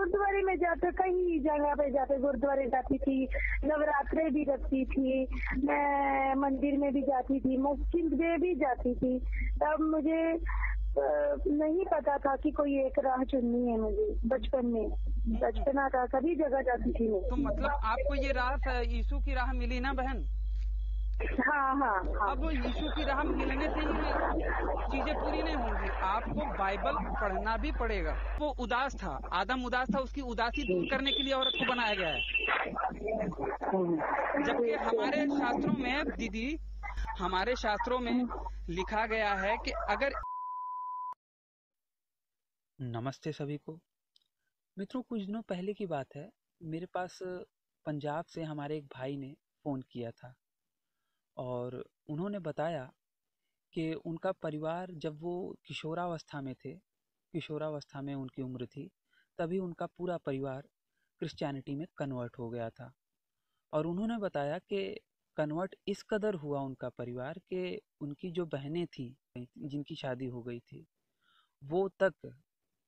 गुरुद्वारे में जाते, कई जगह पे जाते, गुरुद्वारे जाती थी, नवरात्रे भी रखती थी, मैं मंदिर में भी जाती थी, मस्जिद में भी जाती थी। तब मुझे नहीं पता था कि कोई एक राह चुननी है मुझे। बचपन में बचपना था, सभी जगह जाती थी मैं। तो मतलब आपको ये राह, यीशु की राह मिली ना बहन? हाँ हाँ हाँ। अब यीशु की राह मिलने से ही चीजें पूरी नहीं होंगी, आपको बाइबल पढ़ना भी पड़ेगा। वो उदास था, आदम उदास था, उसकी उदासी दूर करने के लिए औरत को बनाया गया है। जबकि हमारे शास्त्रों में दीदी, हमारे शास्त्रों में लिखा गया है कि अगर। नमस्ते सभी को मित्रों, कुछ दिनों पहले की बात है, मेरे पास पंजाब से हमारे एक भाई ने फ़ोन किया था और उन्होंने बताया कि उनका परिवार जब वो किशोरावस्था में थे, किशोरावस्था में उनकी उम्र थी, तभी उनका पूरा परिवार क्रिश्चियनिटी में कन्वर्ट हो गया था। और उन्होंने बताया कि कन्वर्ट इस कदर हुआ उनका परिवार कि उनकी जो बहनें थी, जिनकी शादी हो गई थी, वो तक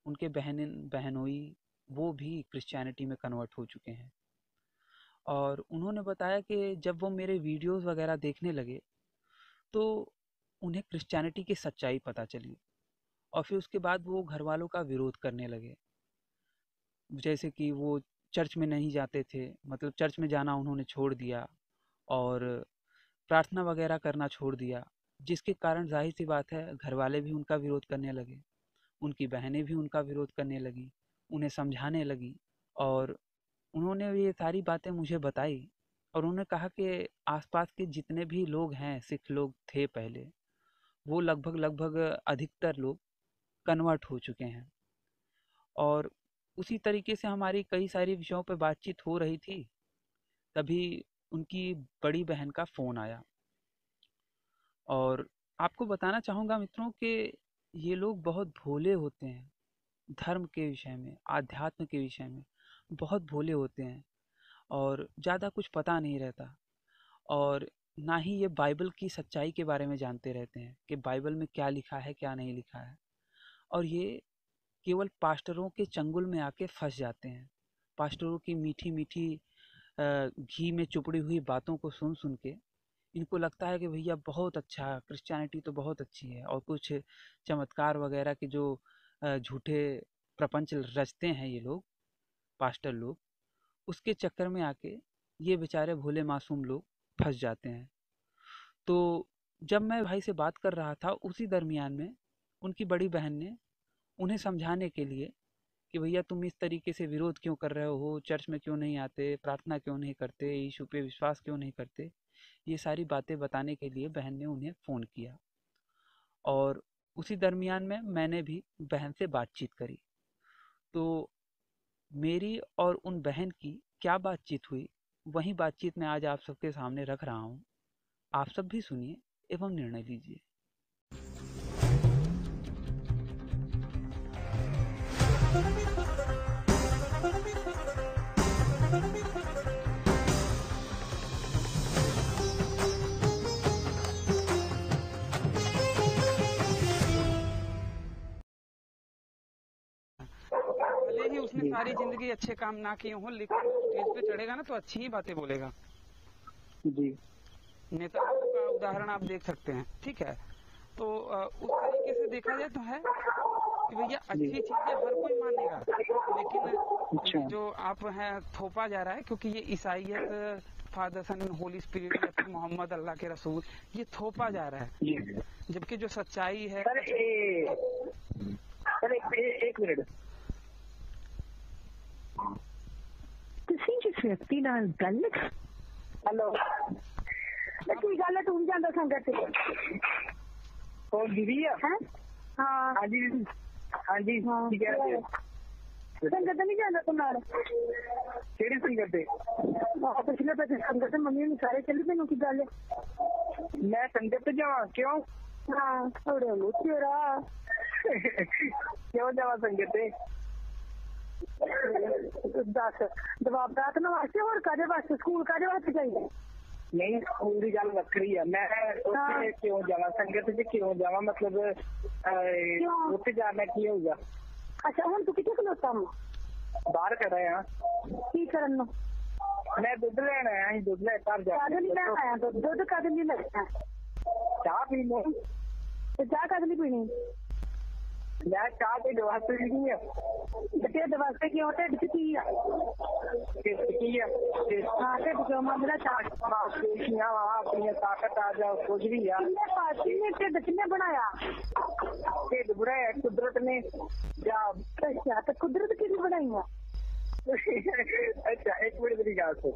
उनके बहनोई वो भी क्रिश्चियनिटी में कन्वर्ट हो चुके हैं। और उन्होंने बताया कि जब वो मेरे वीडियोस वगैरह देखने लगे तो उन्हें क्रिश्चियनिटी की सच्चाई पता चली और फिर उसके बाद वो घर वालों का विरोध करने लगे। जैसे कि वो चर्च में नहीं जाते थे, मतलब चर्च में जाना उन्होंने छोड़ दिया और प्रार्थना वगैरह करना छोड़ दिया, जिसके कारण जाहिर सी बात है घर वाले भी उनका विरोध करने लगे, उनकी बहनें भी उनका विरोध करने लगी, उन्हें समझाने लगी। और उन्होंने ये सारी बातें मुझे बताई और उन्होंने कहा कि आसपास के जितने भी लोग हैं, सिख लोग थे पहले, वो लगभग अधिकतर लोग कन्वर्ट हो चुके हैं। और उसी तरीके से हमारी कई सारी विषयों पर बातचीत हो रही थी, तभी उनकी बड़ी बहन का फ़ोन आया। और आपको बताना चाहूँगा मित्रों कि ये लोग बहुत भोले होते हैं, धर्म के विषय में, आध्यात्म के विषय में बहुत भोले होते हैं और ज़्यादा कुछ पता नहीं रहता। और ना ही ये बाइबल की सच्चाई के बारे में जानते रहते हैं कि बाइबल में क्या लिखा है, क्या नहीं लिखा है। और ये केवल पास्टरों के चंगुल में आके फंस जाते हैं। पास्टरों की मीठी मीठी घी में चुपड़ी हुई बातों को सुन सुन के इनको लगता है कि भैया बहुत अच्छा, क्रिश्चियनिटी तो बहुत अच्छी है, और कुछ चमत्कार वगैरह के जो झूठे प्रपंच रचते हैं ये लोग, पास्टर लोग, उसके चक्कर में आके ये बेचारे भोले मासूम लोग फंस जाते हैं। तो जब मैं भाई से बात कर रहा था, उसी दरमियान में उनकी बड़ी बहन ने उन्हें समझाने के लिए कि भैया तुम इस तरीके से विरोध क्यों कर रहे हो, चर्च में क्यों नहीं आते, प्रार्थना क्यों नहीं करते, यीशु पे विश्वास क्यों नहीं करते, ये सारी बातें बताने के लिए बहन ने उन्हें फ़ोन किया। और उसी दरमियान में मैंने भी बहन से बातचीत करी। तो मेरी और उन बहन की क्या बातचीत हुई, वही बातचीत मैं आज आप सबके सामने रख रहा हूँ। आप सब भी सुनिए एवं निर्णय लीजिए। भले ही उसने सारी जिंदगी अच्छे काम ना किए हों, लेकिन स्टेज पे चढ़ेगा ना तो अच्छी ही बातें बोलेगा जी। नेताओं का उदाहरण आप देख सकते हैं, ठीक है। तो उस तरीके से देखा जाए तो है कि भैया अच्छी चीजें हर कोई मानेगा, लेकिन जो आप हैं थोपा जा रहा है, क्योंकि ये ईसाइयत, फादर सन होली स्पिरिट या फिर मोहम्मद अल्लाह के रसूल, ये थोपा जा रहा है, जबकि जो सच्चाई है। एक मिनट, ਤੁਸੀਂ ਜਿਸ ਵਿਅਕਤੀ ਨਾਲ ਗੱਲ ਹੈਲੋ ਕੀ ਗੱਲ ਹੈ, ਤੂੰ ਜਾਂਦਾ ਸੰਗਤ ਤੇ ਉਹ ਦੀਦੀ ਆ ਹੈ ਹਾਂ ਹਾਂਜੀ ਹਾਂਜੀ ਕੀ ਕਹਿ ਰਹੇ ਹੋ, ਸੰਗਤ ਨਹੀਂ ਜਾਂਦਾ ਤੂੰ ਨਾਲ, ਕਿਹੜੀ ਸੰਗਤ ਤੇ ਪਿਛਲੇ ਪਾਸੇ ਸੰਗਤ ਮੰਮੀ ਨੂੰ ਸਾਰੇ ਚੱਲੀ, ਮੈਨੂੰ ਕੀ ਗੱਲ ਹੈ, ਮੈਂ ਸੰਗਤ ਤੇ ਜਾਵਾਂ ਕਿਉਂ, ਹਾਂ ਥੋੜੇ ਮੁੱਛਰਾ ਕਿਉਂ ਜਾਵਾਂ ਸੰਗਤ ਤੇ, दस जवाब प्रार्थना वास्ते और कादे वास्ते, स्कूल कादे वास्ते चाहिए, नहीं स्कूल की गल वक्री है, मैं क्यों जावा संगत च क्यों जावा, मतलब उत्थे जाना की होगा। अच्छा हुण तू कित्थे खलोता वा, बाहर खड़ा है की करन नु मैं दूध लेना आया दूध ले घर जा कद नहीं लेना आया दूध कद नहीं लेना चाह पी लो तो चाह कद नहीं पीनी मैं चाह के वास्ते नहीं है ढिड वास्ते क्यों ढिड च की है हाँ ढिड क्यों मंगला चाह अपनी ताकत आ जाओ कुछ भी है ढिड किन्ने बनाया ढिड बनाया कुदरत ने या अच्छा तो कुदरत किन्ने बनाई है अच्छा एक मिनट मेरी गल सुन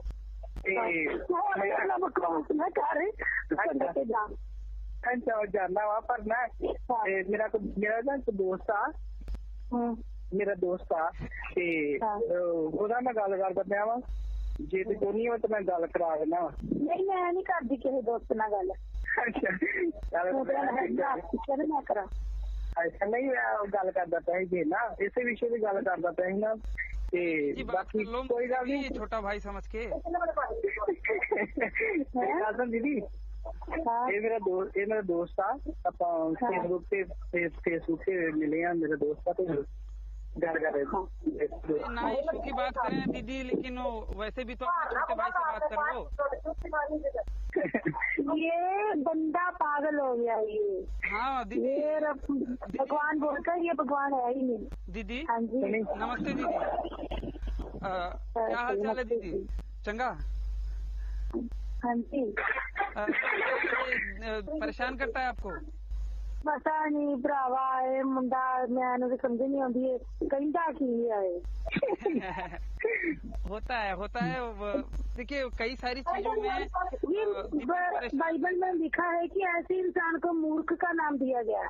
अच्छा जाना वा पर मैं मेरा ना दोस्त आ मेरा दोस्त आ ते ओदा मैं गल कर पाया वा जे ते कोई नहीं हो तो मैं गल करा देना वा नहीं मैं नहीं करदी किसी दोस्त नाल गल अच्छा मैं करा अच्छा नहीं मैं गल करदा पिया जी ना इस विषय की गल करदा पिया ना ते बाकी कोई गल नहीं छोटा भाई समझ के दीदी ये मेरा दोस्त आ फेसबुक पे मिले हैं मेरा दोस्त तो गल कर रहे ना इशू की बात करें दीदी लेकिन वैसे भी तो अपने छोटे भाई से बात कर लो ये बंदा पागल हो गया ये हाँ दीदी ये भगवान बोलकर ये भगवान है ही नहीं दीदी हाँ जी नमस्ते दीदी क्या हाल चाल है दीदी चंगा हाँ जी परेशान करता है आपको पता नहीं भरावा है मुंडा मैं समझ नहीं आती है कहता की है होता है देखिए कई सारी चीजों में ये बाइबल में लिखा है कि ऐसे इंसान को मूर्ख का नाम दिया गया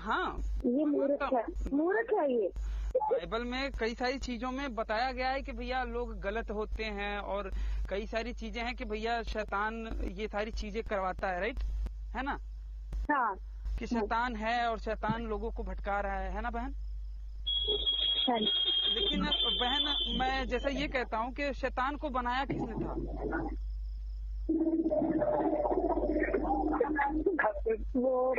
हाँ ये मूर्ख है ये बाइबल में कई सारी चीजों में बताया गया है कि भैया लोग गलत होते हैं और कई सारी चीजें हैं कि भैया शैतान ये सारी चीजें करवाता है राइट है ना हाँ कि शैतान है और शैतान लोगों को भटका रहा है ना बहन लेकिन बहन मैं जैसा ये कहता हूँ कि शैतान को बनाया किसने था वो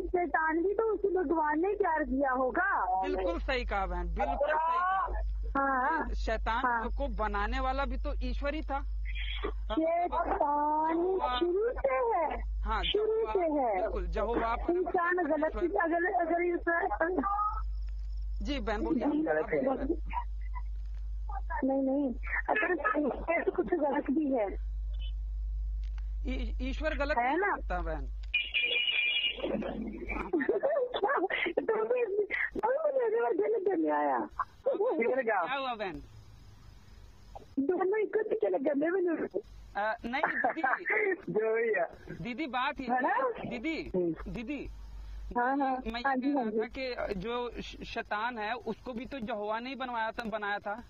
शैतान भी तो उसी भगवान ने प्यार किया होगा बिल्कुल सही कहा बहन बिल्कुल सही कहा हाँ शैतान को बनाने वाला भी तो ईश्वर ही था शैतान शुरू से है हाँ शुरू से है बिल्कुल यहोवा इंसान गलत अगर जी बहन बोलिए नहीं अगर कुछ गलत भी है ईश्वर गलत है ना बहन आया क्या हुआ बहन दोनों एक नहीं दीदी बात ही दीदी मैं ये कह रहा था कि जो शैतान है उसको भी तो यहोवा ने ही बनाया था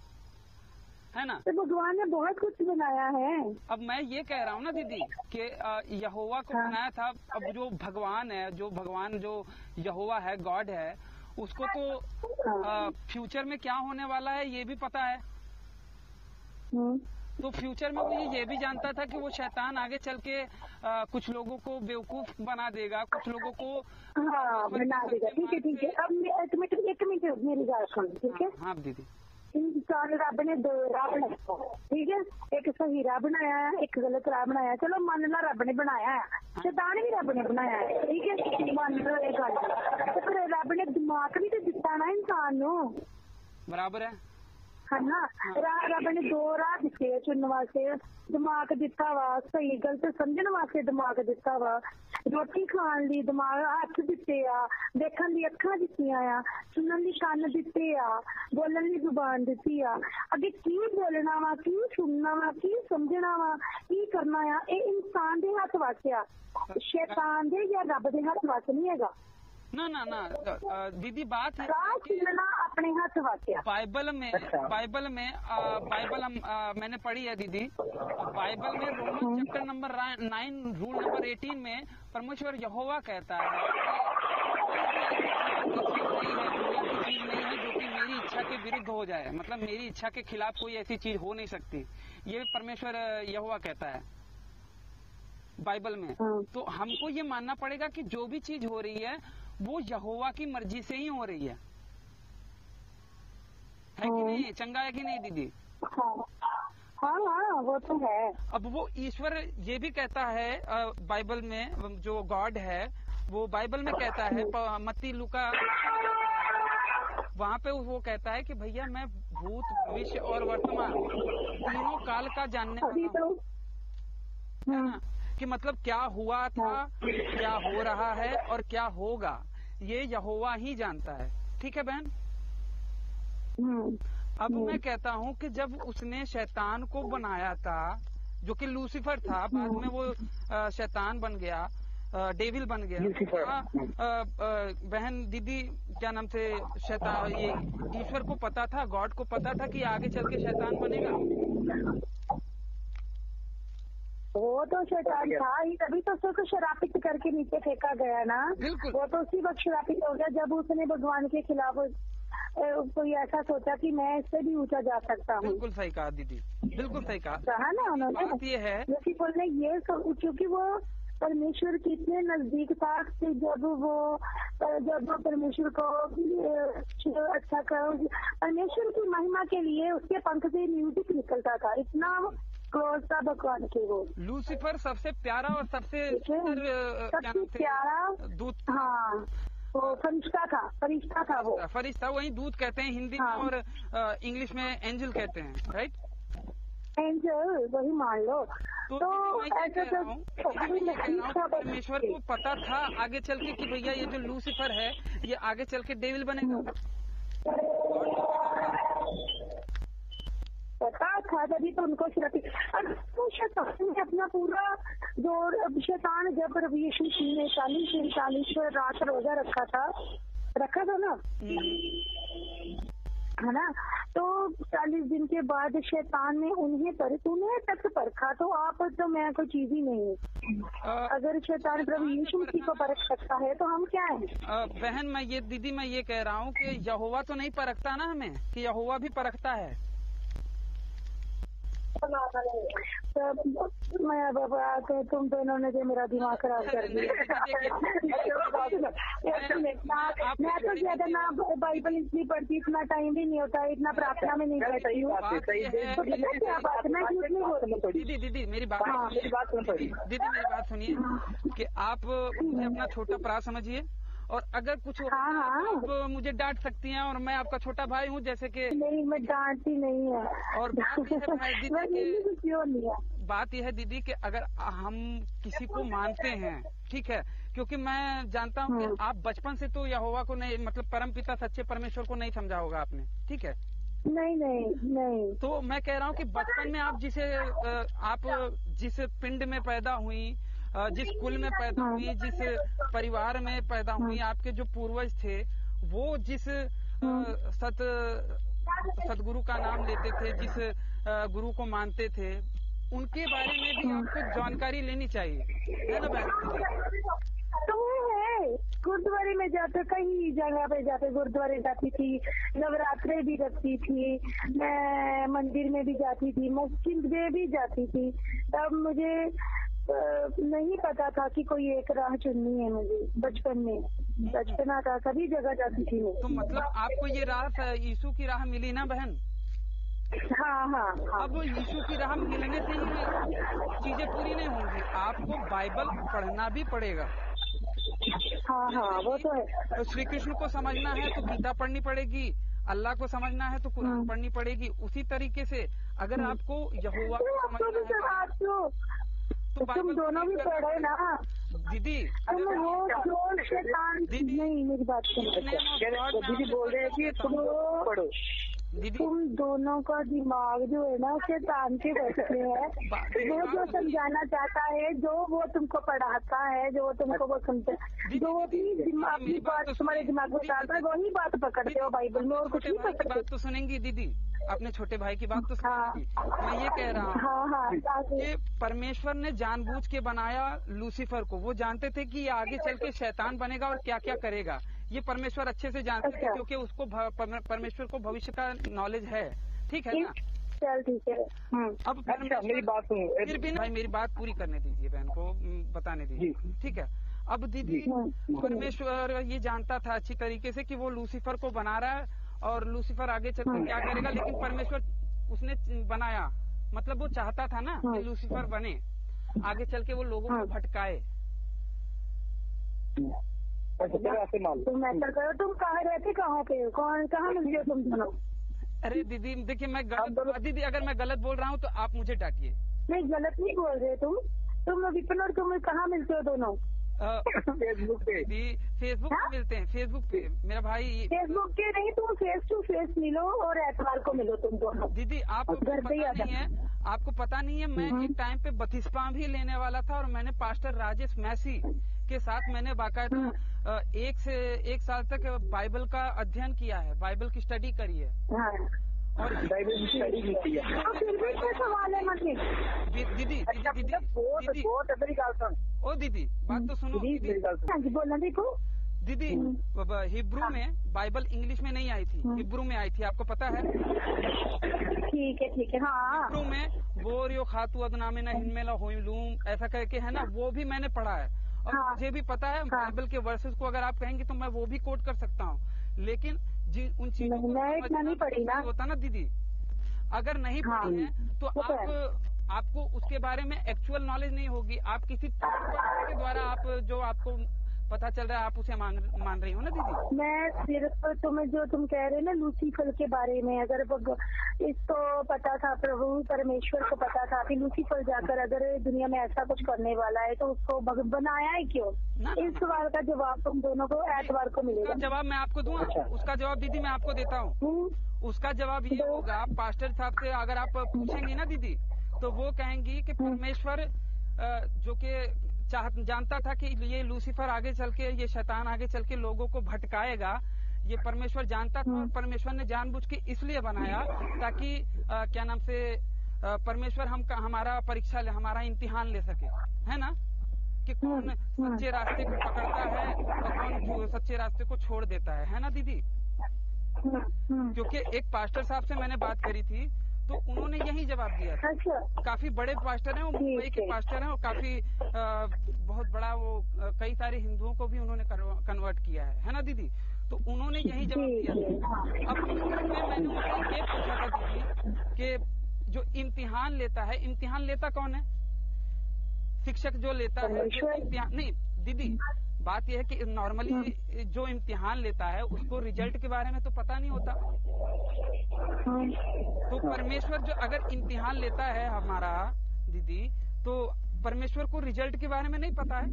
है ना तो भगवान ने बहुत कुछ बनाया है अब मैं ये कह रहा हूँ ना दीदी कि यहोवा को बनाया था अब जो भगवान जो यहोवा है गॉड है उसको तो फ्यूचर में क्या होने वाला है ये भी पता है तो फ्यूचर में वो ये भी जानता था कि वो शैतान आगे चल के कुछ लोगों को बेवकूफ बना देगा कुछ लोगों को बना देगा ठीक है अब एक मिनट मेरी बात सुन ठीक है हाँ दीदी इंसान रब ने दो राह बनाए ठीक है एक सही राह बनाया है एक गलत राह बनाया है चलो मान लो रब ने बनाया है शैतान भी रब ने बनाया है ठीक है मान लो एक गल फिर रब ने दिमाग भी तो दिता ना इंसान नो बराबर है ना रब ने दो राह दिते चुनने वास्ते दिमाग दिता वा सही गलत समझने वास्ते दिमाग दिता वा रोटी खान ली दिमाग हथ दिते आ देखन दी अखां दित्तियां आ सुनन दी कान दिते आ बोलन दी जुबान दिती आ अगे की बोलना वा की सुनना वा की समझना वा की करना आ ये इंसान दे हाथ वाच आ शैतान दे या रब दे हाथ वाच नहीं हैगा ना दीदी बात है अपने हाथ वाच बाइबल में मैंने पढ़ी है दीदी बाइबल में Roman chapter number 9 rule number 18 में परमेश्वर यहोवा कहता है चीज नहीं है जो कि मेरी इच्छा के विरुद्ध हो जाए मतलब मेरी इच्छा के खिलाफ कोई ऐसी चीज हो नहीं सकती ये परमेश्वर यहोवा कहता है बाइबल में तो हमको ये मानना पड़ेगा कि जो भी चीज हो रही है वो यहोवा की मर्जी से ही हो रही है है कि नहीं, चंगा है कि नहीं दीदी? हाँ हाँ वो तो है। अब वो ईश्वर ये भी कहता है बाइबल में, जो गॉड है वो बाइबल में कहता है, मत्ती लूका वहाँ पे वो कहता है कि भैया मैं भूत भविष्य और वर्तमान तीनों काल का जानने वाला हूँ, है ना? कि मतलब क्या हुआ था, क्या हो रहा है और क्या होगा, ये यहोवा ही जानता है। ठीक है बहन? अब मैं कहता हूँ कि जब उसने शैतान को बनाया था, जो कि लूसीफर था, बाद में वो शैतान बन गया, डेविल बन गया। बहन दीदी क्या नाम थे, शैतान, ये ईश्वर को पता था, गॉड को पता था कि आगे चल के शैतान बनेगा। वो तो शैतान था ही, तभी तो उसको शरापित करके नीचे फेंका गया ना। बिल्कुल। वो तो उसी वक्त शरापित हो गया जब उसने भगवान के खिलाफ कोई ऐसा सोचा कि मैं इससे भी ऊंचा जा सकता हूँ। बिल्कुल सही कहा दीदी, बिल्कुल सही कहा ना उन्होंने। बात ये है बोलने ये क्योंकि वो परमेश्वर के इतने नजदीक था कि जब वो परमेश्वर को अच्छा परमेश्वर की महिमा के लिए उसके पंख से म्यूजिक निकलता था, इतना क्लोज था भगवान के वो। लूसीफर सबसे प्यारा और सबसे प्यारा दूत। हाँ वो फरिश्ता था वो। फरिश्ता वही दूत कहते हैं हिंदी में, और इंग्लिश में एंजल कहते हैं, राइट? एंजल वही मान लो। तो ऐसा परमेश्वर को पता था आगे चल के कि भैया ये जो लूसीफर है ये आगे चल के डेविल बनेगा। पता था तभी तो उनको शैतान ने अपना पूरा जो शैतान जब यीशु ने 40 रात रोजा रखा था ना, है ना? तो 40 दिन के बाद शैतान ने उन्हें तक परखा। तो आप तो मैं कोई चीज ही नहीं है। अगर शैतान प्रभु यीशु मसीह को परख सकता है तो हम क्या है? बहन मैं ये कह रहा हूँ कि यहोवा तो नहीं परखता ना हमें, कि यहोवा भी परखता है। मैं बाबा तुम दोनों ने जो मेरा दिमाग खराब कर दिया। मैं तो ज्यादा ना बाइबल इसलिए पढ़ती, इतना टाइम भी नहीं होता, इतना प्रार्थना में नहीं करती हूँ। दीदी मेरी बात सुनिए कि आप मुझे अपना छोटा भरा समझिए, और अगर कुछ आप मुझे डांट सकती हैं, और मैं आपका छोटा भाई हूँ, जैसे कि नहीं मैं डांटती नहीं है। और बात यह है दीदी कि अगर हम किसी को मानते हैं, ठीक है, क्योंकि मैं जानता हूँ कि आप बचपन से तो यहोवा को नहीं, मतलब परमपिता सच्चे परमेश्वर को नहीं समझा होगा आपने, ठीक है? नहीं। तो मैं कह रहा हूँ कि बचपन में आप जिस पिंड में पैदा हुई, जिस कुल में पैदा हुई, जिस परिवार में पैदा हुई, आपके जो पूर्वज थे वो जिस सतगुरु का नाम लेते थे, जिस गुरु को मानते थे, उनके बारे में भी आपको जानकारी लेनी चाहिए, है ना बहन? तो है गुरुद्वारे में जाते, कई जगह पे जाते, गुरुद्वारे जाती थी, नवरात्रे भी रखती थी, मैं मंदिर में भी जाती थी, मस्जिद में भी जाती थी। तब मुझे नहीं पता था कि कोई एक राह चुननी है मुझे। बचपना था, सभी जगह जाती थी मैं। तो मतलब आपको ये राह, यीशु की राह मिली ना बहन? हाँ। अब यीशु की राह मिलने से ही चीजें पूरी नहीं होंगी, आपको बाइबल पढ़ना भी पड़ेगा। हाँ वो तो है। श्री कृष्ण को समझना है तो गीता पढ़नी पड़ेगी, अल्लाह को समझना है तो कुरान पढ़नी पड़ेगी। उसी तरीके से अगर आपको यहोवा को समझना है तो तुम दोनों भी पढ़े ना दीदी। दीदी नहीं, मेरी बात सुनो। दीदी बोल रहे हैं कि तुम पढ़ो। तुम दोनों का दिमाग जो है ना शैतान के बस में है। वो जो समझाना चाहता है, जो वो तुमको पढ़ाता है, जो तुमको वो समझा, जो अपनी बात तुम्हारे दिमाग में डालता है, वही बात पकड़ते हो बाइबल में, और कुछ नहीं पकड़ते। बात तो सुनेंगी दीदी, अपने छोटे भाई की बात तो सुनेंगी। मैं ये कह रहा हूँ कि परमेश्वर ने जानबूझ के बनाया लूसीफर को। वो जानते थे कि ये आगे चल के शैतान बनेगा और क्या क्या करेगा, ये परमेश्वर अच्छे से जानते थे, क्योंकि उसको परमेश्वर को भविष्य का नॉलेज है। ठीक है ना? चल ठीक है। अब मेरी बात सुनो, फिर भी भाई मेरी बात पूरी करने दीजिए, बहन को बताने दीजिए, ठीक है? अब दीदी परमेश्वर ये जानता था अच्छी तरीके से कि वो लूसीफर को बना रहा है, और लूसीफर आगे चलकर क्या करेगा, लेकिन परमेश्वर उसने बनाया, मतलब वो चाहता था ना कि लूसीफर बने, आगे चल के वो लोगों को भटकाए। तुम ऐसा करो, तुम कहाँ रहते, कहाँ पे हो, कहाँ मिल गए तुम दोनों? अरे दीदी देखिए, मैं गलत, दीदी अगर मैं गलत बोल रहा हूँ तो आप मुझे डांटिए। नहीं, गलत नहीं बोल रहे तुम विपिन और तुम कहाँ मिलते हो दोनों? फेसबुक पे। फेसबुक पे मिलते हैं, फेसबुक पे मेरा भाई। फेसबुक के नहीं, तुम फेस टू फेस मिलो और एतवार को मिलो तुम दोनों। दीदी आपको पता नहीं है, आपको पता नहीं है, मैं एक टाइम पे बपतिस्मा भी लेने वाला था और मैंने पास्टर राजेश मैसी के साथ मैंने बाकायदा 1 साल तक बाइबल का अध्ययन किया है, बाइबल की स्टडी करी है। और बाइबल की स्टडी की है। सवाल है मतलब दीदी ओ दीदी बात तो सुनो दीदी, बोलना देखो दीदी, हिब्रू में बाइबल इंग्लिश में नहीं आई थी, हिब्रू में आई थी, आपको पता है? ठीक है हाँ। हिब्रू में बोर यो खातू अदनामे न हिनमेला होइलूम ऐसा करके है ना, वो भी मैंने पढ़ा है और मुझे भी पता है बाइबल के वर्सेस को अगर आप कहेंगे तो मैं वो भी कोट कर सकता हूँ, लेकिन उन चीजों को नहीं पढ़ी ना होता ना दीदी, अगर नहीं पढ़ी है तो आपको उसके बारे में एक्चुअल नॉलेज नहीं होगी, आप किसी के द्वारा आप जो आपको पता चल रहा है आप उसे मान रही हो ना दीदी। मैं सिर्फ तुम्हें जो तुम कह रहे हो ना लूसीफर के बारे में, अगर इसको पता था, प्रभु परमेश्वर को पता था कि लूसीफर जाकर अगर दुनिया में ऐसा कुछ करने वाला है तो उसको बनाया है क्यों? इस सवाल का जवाब तुम दोनों को एतवार को मिलेगा। जवाब मैं आपको दूंगा, उसका जवाब दीदी मैं आपको देता हूँ। उसका जवाब ये होगा, पास्टर साहब से अगर आप पूछेंगी ना दीदी तो वो कहेंगी कि परमेश्वर जो कि जानता था कि ये लूसीफर आगे चल के, ये शैतान आगे चल के लोगों को भटकाएगा, ये परमेश्वर जानता था और परमेश्वर ने जानबूझ के इसलिए बनाया ताकि क्या नाम से परमेश्वर हमारा परीक्षा ले, हमारा इम्तिहान ले सके, है ना, कि कौन सच्चे रास्ते को पकड़ता है और कौन सच्चे रास्ते को छोड़ देता है ना दीदी। क्योंकि एक पास्टर साहब से मैंने बात करी थी तो उन्होंने यही जवाब दिया था। काफी बड़े पास्टर हैं, वो मुंबई के पास्टर हैं और काफी बहुत बड़ा वो कई सारे हिंदुओं को भी उन्होंने कन्वर्ट किया है ना दीदी, तो उन्होंने यही जवाब दिया था। अब मैंने उनसे ये पूछा था दीदी कि जो इम्तिहान लेता है, इम्तिहान लेता कौन है? शिक्षक जो लेता है, जो इम्तिहान नहीं दीदी, बात यह है कि नॉर्मली जो इम्तिहान लेता है उसको रिजल्ट के बारे में तो पता नहीं होता। तो परमेश्वर जो अगर इम्तिहान लेता है हमारा दीदी, तो परमेश्वर को रिजल्ट के बारे में नहीं पता है।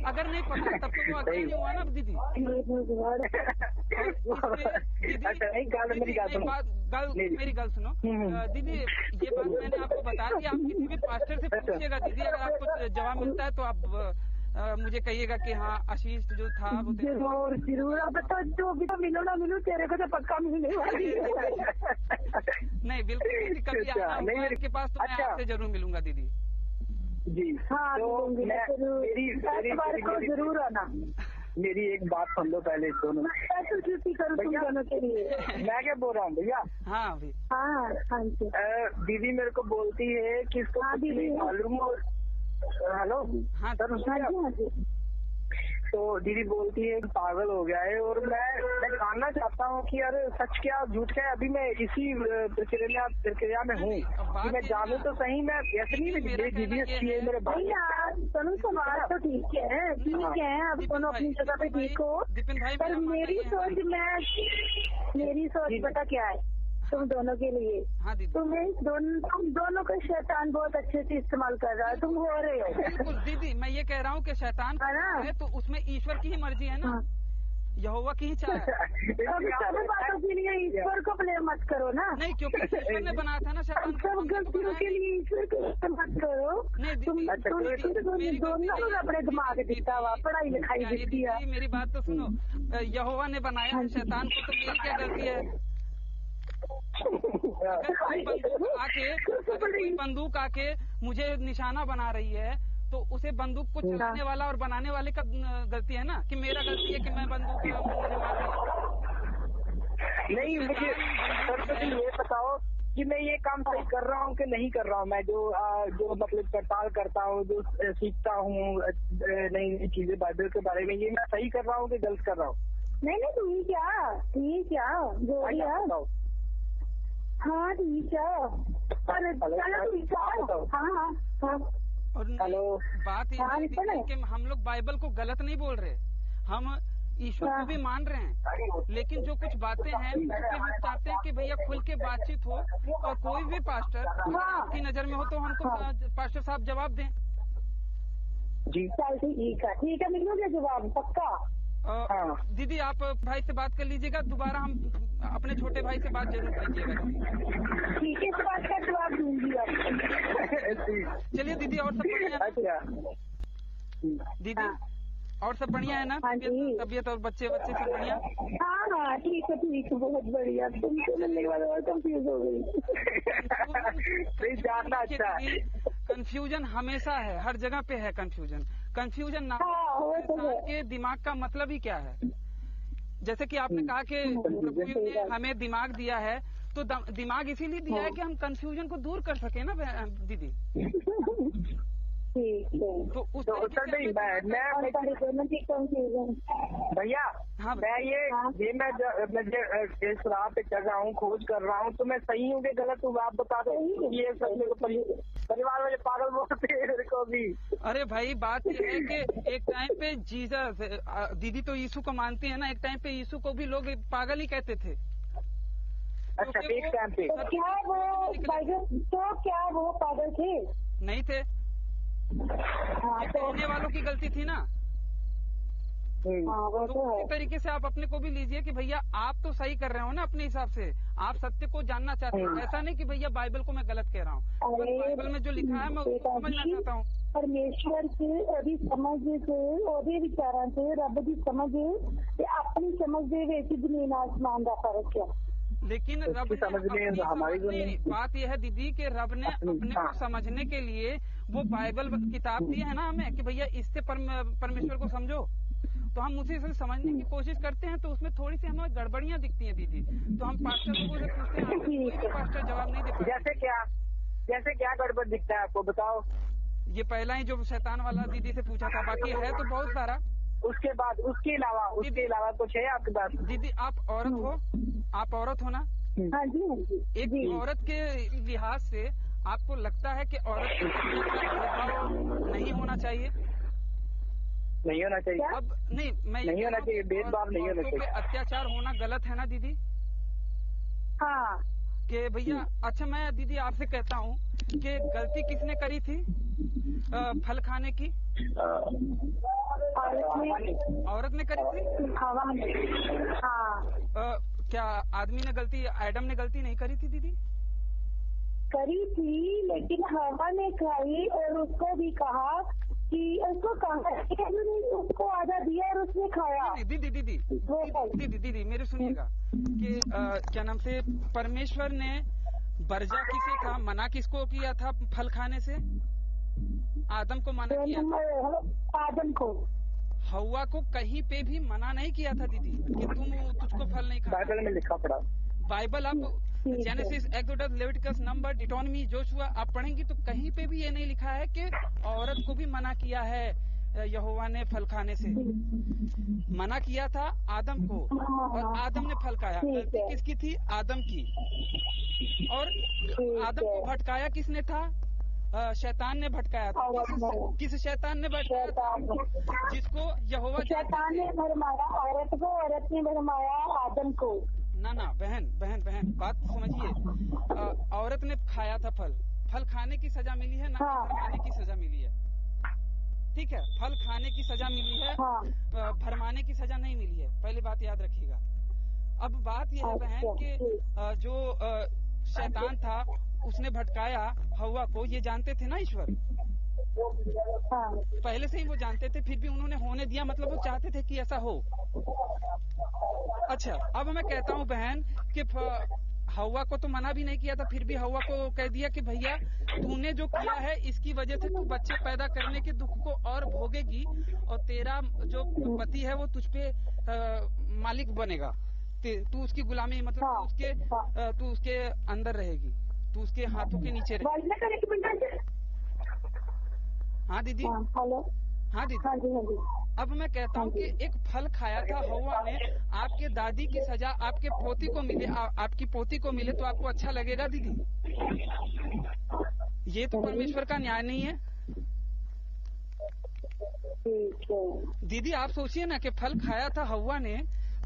अगर नहीं पता तब तो वो अज्ञानी नहीं हुआ ना दीदी। मेरी गल सुनो दीदी, ये बात मैंने आपको बता दी, आप किसी भी पास्टर से पूछिएगा दीदी, अगर आपको जवाब मिलता है तो आप मुझे कहिएगा कि हाँ आशीष जो था वो जरूर अब तो जो भी तो मिलो ना मिलो, तेरे को तो पक्का मिलने वाली है। नहीं बिल्कुल, कभी आना के पास तो मैं आपसे जरूर मिलूंगा दीदी जी। हाँ तो जरूर आना। मेरी एक बात सुन लो पहले दोनों, दोनों के लिए। मैं क्या बोल रहा हूँ भैया? हाँ अभी हाँ दीदी मेरे को बोलती है कि इसको दीदी मालूम, हेलो हाँ सर, तो दीदी बोलती है पागल हो गया है और मैं जानना चाहता हूँ कि यार सच क्या झूठ क्या है। अभी मैं इसी प्रक्रिया में हूँ कि मैं जानू तो सही, मैं ऐसे नहीं मेरी दीदी अच्छी है, मेरे भाई चलो सवाल तो ठीक है, आप दोनों अपनी जगह पे ठीक हो, पर मेरी सोच पता क्या है तुम दोनों के लिए? तुम दोनों का शैतान बहुत अच्छे से इस्तेमाल कर रहा है, तुम हो रहे हो। बिल्कुल दीदी, मैं ये कह रहा हूँ कि शैतान है तो उसमें ईश्वर की ही मर्जी है ना, यहोवा की ही चाह है। बातों के लिए ईश्वर को ब्लेम मत करो ना। नहीं, क्योंकि ईश्वर ने बनाया था ना शैतान को, सब गलतियों के लिए ईश्वर को मत करो। तुम दोनों अपने दिमाग दिखता हुआ, पढ़ाई लिखाई दिखती है। मेरी बात तो सुनो, यहोवा ने बनाया है शैतान को, तो मेरी क्या गलती है? कोई बंदूक आके मुझे निशाना बना रही है तो उसे बंदूक को चलाने वाला और बनाने वाले का गलती है ना, कि मेरा गलती है कि मैं बंदूक मुझे मार रही? नहीं, मुझे सर मुझे ये बताओ कि मैं ये काम सही कर रहा हूँ कि नहीं कर रहा हूँ। मैं जो मतलब पड़ताल करता हूँ, जो सीखता हूँ नई नई चीजें बाइबल के बारे में, ये मैं सही कर रहा हूँ कि गलत कर रहा हूँ? नहीं ठीक है जो भी है। हाँ ठीक है। हाँ। और बात ये है कि हम लोग बाइबल को गलत नहीं बोल रहे, हम ईश्वर को भी मान रहे हैं, लेकिन जो कुछ बातें हैं उस पे हम चाहते हैं कि भैया खुल के बातचीत हो, और कोई भी पास्टर आपकी नजर में हो तो हमको पास्टर साहब जवाब दें। जी चल ठीक है मिलूंगे जवाब पक्का। दीदी आप भाई से बात कर लीजिएगा, दोबारा हम अपने छोटे भाई से बात जरूर कीजिएगा। ठीक है, इस बात का जवाब दूंगी आपको। चलिए दीदी, और सब बढ़िया? दीदी और सब बढ़िया है ना? तबीयत और बच्चे सब बढ़िया? हाँ ठीक है बहुत बढ़िया। तुमसे मिलने के बाद और कंफ्यूज हो गई। जानना अच्छा है। कंफ्यूजन हमेशा है, हर जगह पे है कंफ्यूजन। कंफ्यूजन ना के दिमाग का मतलब ही क्या है? जैसे कि आपने कहा कि प्रभु ने हमें दिमाग दिया है, तो दिमाग इसीलिए दिया है कि हम कंफ्यूजन को दूर कर सके ना दीदी। तो भैया हाँ मैं ये मैं इस राह पे चल रहा हूँ, खोज कर रहा हूँ, तो मैं सही हूँ कि गलत हूँ आप बता दो। ये सब परिवार वाले पागल बोलते हैं मेरे को भी। अरे भाई बात ये है कि एक टाइम पे जीसस, दीदी तो यीशु को मानती है ना, एक टाइम पे यीशु को भी लोग पागल ही कहते थे। अच्छा एक टाइम पे क्या वो पागल थे? नहीं थे। कहने वालों की गलती थी ना। वो तो इस तरीके से आप अपने को भी लीजिए कि भैया आप तो सही कर रहे हो ना अपने हिसाब से, आप सत्य को जानना चाहते हो। ऐसा नहीं कि भैया बाइबल को मैं गलत कह रहा हूँ, बाइबल में जो लिखा है मैं उसको समझना चाहता हूँ। परमेश्वर से ओदी समझ से ओदे विचारां से रब की समझ ते अपनी समझ दे विच जमीन आसमान दा फर्क है। लेकिन रब ने हमारी बात यह है दीदी कि रब ने अपने को समझने के लिए वो बाइबल किताब दी है ना हमें कि भैया इससे परमेश्वर को समझो, तो हम उसी से समझने की कोशिश करते हैं, तो उसमें थोड़ी सी हमें गड़बड़ियां दिखती हैं दीदी, तो हम पास्टर लोगों से पूछते हैं, कोई भी पास्टर जवाब नहीं दे पाता। जैसे क्या गड़बड़ दिखता है आपको बताओ? ये पहला ही जो शैतान वाला दीदी से पूछा था, बाकी है तो बहुत सारा। उसके बाद उसके अलावा कुछ है आपके पास? दीदी आप औरत हो ना? हाँ जी। एक औरत के लिहाज से आपको लगता है कि औरत भेदभाव नहीं होना चाहिए? नहीं होना चाहिए। अब नहीं होना चाहिए, भेदभाव नहीं होना चाहिए। अत्याचार होना गलत है ना दीदी? हाँ। कि भैया अच्छा मैं दीदी आपसे कहता हूँ कि गलती किसने करी थी फल खाने की? औरत ने करी थी। हाँ। क्या आदमी ने गलती, एडम ने गलती नहीं करी थी दीदी? करी थी, लेकिन हवा ने खाई और उसको भी कहा कि उसको आधा दिया और उसने खाया। दीदी मेरे सुनिएगा कि क्या नाम से परमेश्वर ने वर्जा किसे था, मना किसको किया था फल खाने से? आदम को मना किया था। आदम को। हवा को कहीं पे भी मना नहीं किया था दीदी कि तुझको फल नहीं खाना। बाइबल में लिखा पड़ा। बाइबल आप Genesis, Exodus, Leviticus, number, Deuteronomy, Joshua आप पढ़ेंगी तो कहीं पे भी ये नहीं लिखा है कि औरत को भी मना किया है यहोवा ने फल खाने से। मना किया था आदम को और आदम ने फल खाया। गलती किसकी थी? आदम की। और आदम को भटकाया किसने था? शैतान ने भटकाया था। किस शैतान ने भटकाया था? जिसको यहोवा शैतान ने भरमाया औरत को, औरत ने भरमाया आदम को। ना बहन बात समझिए। औरत ने खाया था फल खाने की सजा मिली है ना? भरमाने की सजा मिली है। ठीक है, फल खाने की सजा मिली है, भरमाने की सजा नहीं मिली है, पहली बात याद रखिएगा। अब बात यह है बहन कि जो शैतान था उसने भटकाया हवा को, ये जानते थे ना ईश्वर? पहले से ही वो जानते थे, फिर भी उन्होंने होने दिया, मतलब वो चाहते थे कि ऐसा हो। अच्छा अब मैं कहता हूँ बहन कि हवा को तो मना भी नहीं किया था, फिर भी हवा को कह दिया कि भैया तूने जो किया है इसकी वजह से तू बच्चे पैदा करने के दुख को और भोगेगी और तेरा जो पति है वो तुझ पे मालिक बनेगा, तू उसकी गुलामी, मतलब तू उसके अंदर रहेगी, तू उसके हाथों के नीचे रहेगी। हाँ दीदी। हेलो। हाँ दीदी। अब मैं कहता हूँ कि एक फल खाया था हव्वा ने, आपके दादी की सजा आपके पोती को मिले, आपकी पोती को मिले तो आपको अच्छा लगेगा दीदी? ये तो परमेश्वर का न्याय नहीं है दीदी। आप सोचिए ना कि फल खाया था हव्वा ने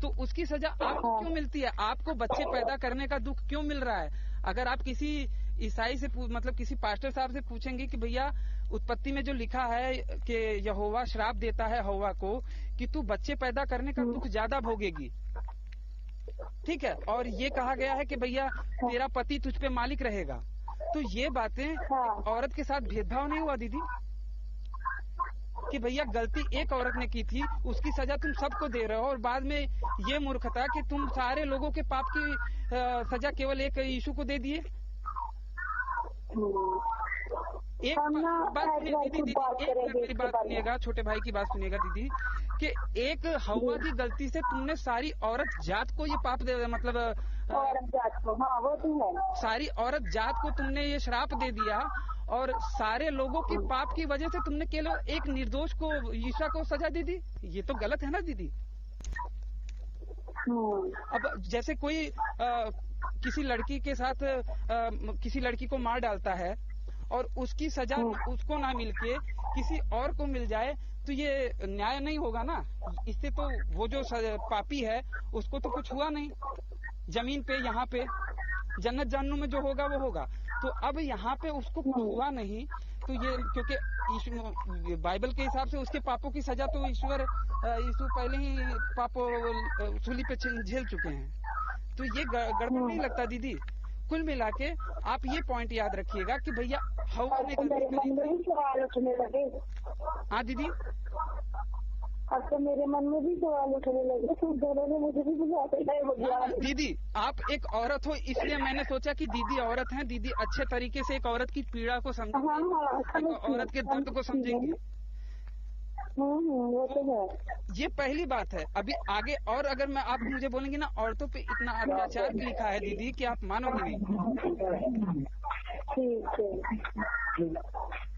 तो उसकी सजा आपको क्यों मिलती है? आपको बच्चे पैदा करने का दुख क्यों मिल रहा है? अगर आप किसी ईसाई से मतलब किसी पास्टर साहब से पूछेंगे कि भैया उत्पत्ति में जो लिखा है कि यहोवा श्राप देता है हव्वा को कि तू बच्चे पैदा करने का दुख ज्यादा भोगेगी, ठीक है, और ये कहा गया है कि भैया तेरा पति तुझ पे मालिक रहेगा, तो ये बातें औरत के साथ भेदभाव नहीं हुआ दीदी? कि भैया गलती एक औरत ने की थी, उसकी सजा तुम सबको दे रहे हो, और बाद में ये मूर्खता कि तुम सारे लोगों के पाप की सजा केवल एक यीशु को दे दिए। एक बात सुनिए दीदी, एक मेरी बात सुनिएगा, छोटे भाई की बात सुनिएगा दीदी, कि एक हव्वा की गलती से तुमने सारी औरत जात को ये पाप दे, मतलब औरत जात को, हाँ वो तो है, सारी औरत जात को तुमने ये श्राप दे दिया, और सारे लोगों के पाप की वजह से तुमने केवल एक निर्दोष को, ईसा को सजा दे दी। ये तो गलत है ना दीदी? अब जैसे कोई किसी लड़की के साथ किसी लड़की को मार डालता है और उसकी सजा उसको ना मिलके किसी और को मिल जाए, तो ये न्याय नहीं होगा ना। इससे तो वो जो पापी है उसको तो कुछ हुआ नहीं, जमीन पे यहाँ पे जन्नत जहन्नुम में जो होगा वो होगा। तो अब यहाँ पे उसको कुछ हुआ नहीं, तो ये क्योंकि बाइबल के हिसाब से उसके पापों की सजा तो यीशु पहले ही पापों सूली पे झेल चुके हैं, तो ये गड़बड़ नहीं लगता दीदी? कुल मिला के आप ये पॉइंट याद रखिएगा कि भैया हव्वा ने सवाल उठने लगे। हाँ दीदी, अब तो मेरे मन में भी सवाल उठने लगे, तो दोनों ने मुझे भी बुझाते हैं। दीदी आप एक औरत हो, इसलिए मैंने सोचा कि दीदी औरत हैं, दीदी अच्छे तरीके से एक औरत की पीड़ा को समझेंगे, औरत के दर्द को समझेंगे। वो तो है। ये पहली बात है। अभी आगे और अगर मैं आप मुझे बोलेंगे ना औरतों पे इतना अत्याचार लिखा है दीदी कि आप मानोगे नहीं। ठीक है,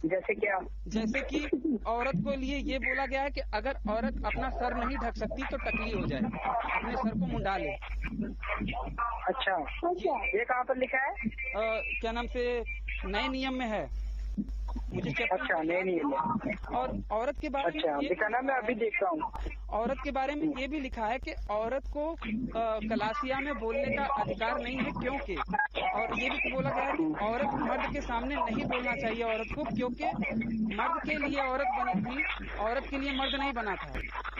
जैसे क्या? जैसे कि औरत को लिए ये बोला गया है कि अगर औरत अपना सर नहीं ढक सकती तो टकली हो जाए, अपने सर को मुंडा ले। अच्छा, ये कहाँ पर लिखा है? क्या नाम से नए नियम में है मुझे। अच्छा, नए नियम में। और औरत के बारे में लिखा ना, मैं अभी देखता हूँ। औरत के बारे में ये भी लिखा है कि औरत को गलासिया में बोलने का अधिकार नहीं है, क्योंकि और ये भी बोला गया है कि औरत मर्द के सामने नहीं बोलना चाहिए औरत को, क्योंकि मर्द के लिए औरत बनी थी, औरत के लिए मर्द नहीं बना था।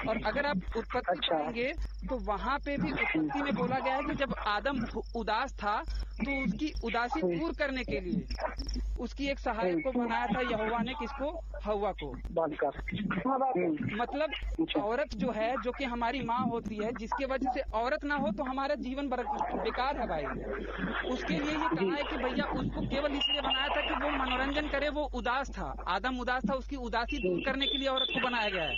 और अगर आप उत्पत्ति पढ़ेंगे तो वहाँ पे भी उत्पत्ति में बोला गया है कि जब आदम उदास था तो उसकी उदासी दूर करने के लिए उसकी एक सहायक को बनाया था यहोवा ने, किसको? हव्वा को। मतलब औरत जो है, जो कि हमारी माँ होती है, जिसके वजह से औरत ना हो तो हमारा जीवन बेकार है भाई। उसके लिए ये कहा है कि भैया उसको केवल इसलिए बनाया था कि वो मनोरंजन करे, वो उदास था, आदम उदास था, उसकी उदासी दूर करने के लिए औरत को बनाया गया है।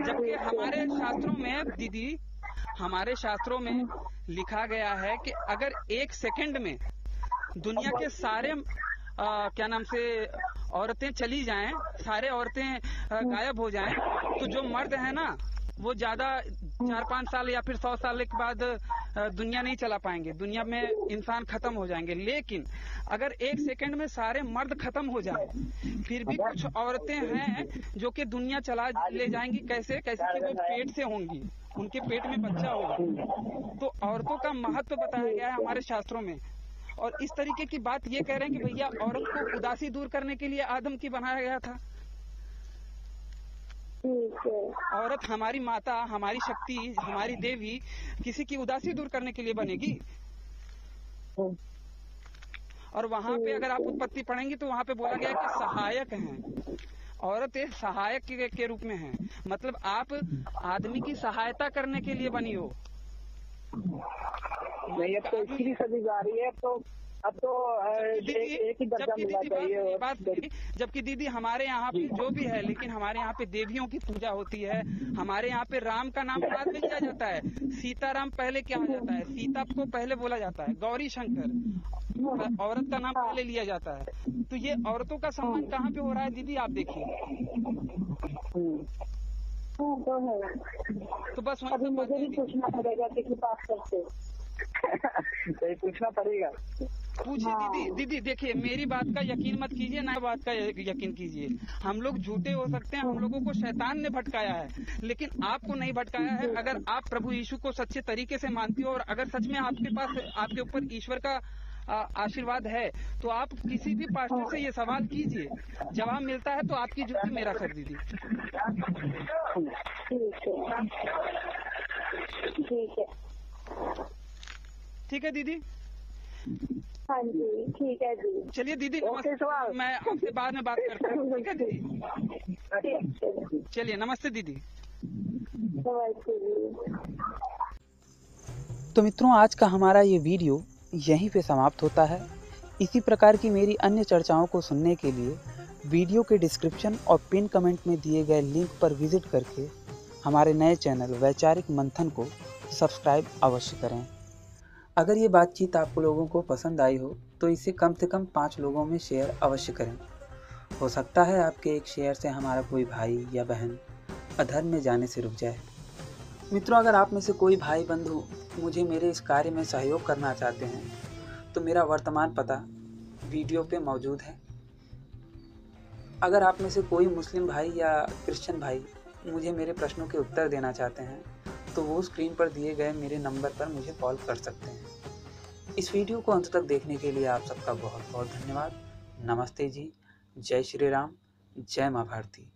जबकि हमारे शास्त्रों में दीदी, हमारे शास्त्रों में लिखा गया है कि अगर एक सेकंड में दुनिया के सारे क्या नाम से औरतें चली जाएं, सारे औरतें गायब हो जाएं, तो जो मर्द है ना वो ज्यादा 4-5 साल या फिर 100 साल के बाद दुनिया नहीं चला पाएंगे, दुनिया में इंसान खत्म हो जाएंगे। लेकिन अगर एक सेकंड में सारे मर्द खत्म हो जाए, फिर भी कुछ औरतें हैं जो कि दुनिया चला ले जाएंगी। कैसे? कैसे कि वो पेट से होंगी, उनके पेट में बच्चा होगा। तो औरतों का महत्व बताया गया है हमारे शास्त्रों में। और इस तरीके की बात ये कह रहे हैं कि भैया औरत को उदासी दूर करने के लिए आदम की बनाया गया था। औरत हमारी माता, हमारी शक्ति, हमारी देवी, किसी की उदासी दूर करने के लिए बनेगी। और वहाँ पे अगर आप उत्पत्ति पढ़ेंगी तो वहाँ पे बोला गया कि सहायक हैं, औरत एक सहायक के रूप में है। मतलब आप आदमी की सहायता करने के लिए बनी हो। नहीं, अब तो 21वीं सदी जा रही है, तो अब तो एक ही दर्जा मिलना चाहिए। जबकि दीदी हमारे यहाँ पे जो भी है, लेकिन हमारे यहाँ पे देवियों की पूजा होती है। हमारे यहाँ पे राम का नाम बाद में लिया जाता है, सीताराम पहले क्या जाता है, सीता को पहले बोला जाता है, गौरी शंकर औरत का नाम पहले लिया जाता है। तो ये औरतों का सम्मान कहाँ पे हो रहा है दीदी, आप देखिए। तो बस अभी मुझे भी पूछना पड़ेगा किसी पास करके। सही पूछना पड़ेगा। पूछिए दीदी देखिए, मेरी बात का यकीन मत कीजिए, ना बात का यकीन कीजिए। हम लोग झूठे हो सकते हैं, हम लोगों को शैतान ने भटकाया है, लेकिन आपको नहीं भटकाया है। अगर आप प्रभु यीशु को सच्चे तरीके से मानती हो और अगर सच में आपके पास आपके ऊपर ईश्वर का आशीर्वाद है, तो आप किसी भी पास्टर से ये सवाल कीजिए, जवाब मिलता है तो आपकी जूती मेरा सर दीदी। ठीक है दीदी। हाँ जी ठीक है जी। चलिए दीदी नमस्ते, मैं आपसे बाद में बात करता हूँ। ठीक है दीदी, चलिए नमस्ते दीदी। तो मित्रों, आज का हमारा ये वीडियो यहीं पे समाप्त होता है। इसी प्रकार की मेरी अन्य चर्चाओं को सुनने के लिए वीडियो के डिस्क्रिप्शन और पिन कमेंट में दिए गए लिंक पर विजिट करके हमारे नए चैनल वैचारिक मंथन को सब्सक्राइब अवश्य करें। अगर ये बातचीत आप लोगों को पसंद आई हो तो इसे कम से कम 5 लोगों में शेयर अवश्य करें। हो सकता है आपके एक शेयर से हमारा कोई भाई या बहन अधर्म में जाने से रुक जाए। मित्रों, अगर आप में से कोई भाई बंधु मुझे मेरे इस कार्य में सहयोग करना चाहते हैं तो मेरा वर्तमान पता वीडियो पे मौजूद है। अगर आप में से कोई मुस्लिम भाई या क्रिश्चियन भाई मुझे मेरे प्रश्नों के उत्तर देना चाहते हैं तो वो स्क्रीन पर दिए गए मेरे नंबर पर मुझे कॉल कर सकते हैं। इस वीडियो को अंत तक देखने के लिए आप सबका बहुत बहुत धन्यवाद। नमस्ते जी, जय श्री राम, जय माँ भारती।